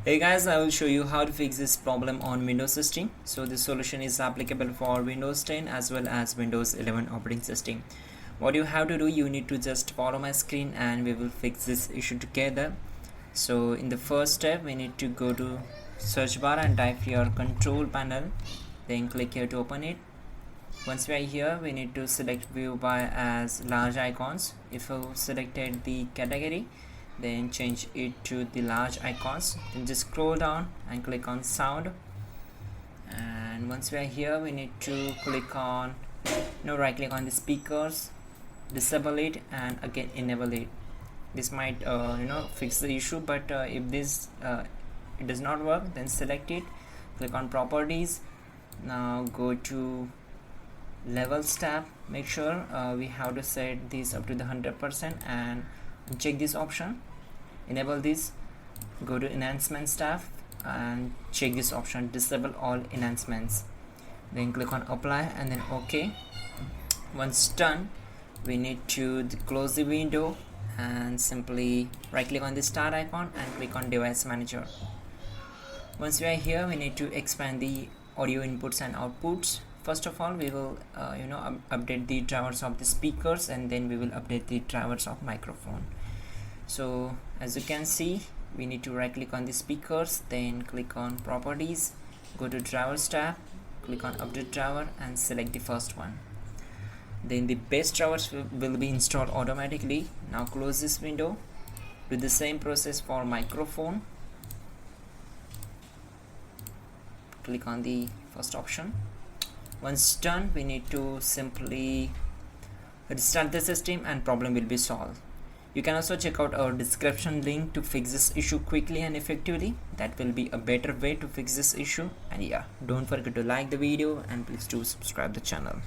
Hey guys, I will show you how to fix this problem on Windows system. So this solution is applicable for Windows 10 as well as Windows 11 operating system. What you have to do, you need to just follow my screen and we will fix this issue together. So in the first step, we need to go to search bar and type your control panel, then click here to open it. Once we are here, we need to select view by as large icons. If you selected the category, then change it to the large icons, then just scroll down and click on sound. And once we are here, we need to click on right click on the speakers, disable it and again enable it. This might fix the issue, but if this it does not work, then select it, click on properties. Now go to levels tab, make sure we have to set this up to the 100% and check this option, enable this. Go to enhancements tab and check this option, disable all enhancements, then click on apply and then OK. Once done, we need to close the window and simply right click on the start icon and click on device manager. Once we are here, we need to expand the audio inputs and outputs. First of all, we will update the drivers of the speakers and then we will update the drivers of microphone. So as you can see, we need to right click on the speakers, then click on properties, go to drivers tab, click on update driver and select the first one. Then the base drivers will be installed automatically. Now close this window. Do the same process for microphone. Click on the first option. Once done, we need to simply restart the system and problem will be solved. You can also check out our description link to fix this issue quickly and effectively. That will be a better way to fix this issue. And yeah, don't forget to like the video and please do subscribe the channel.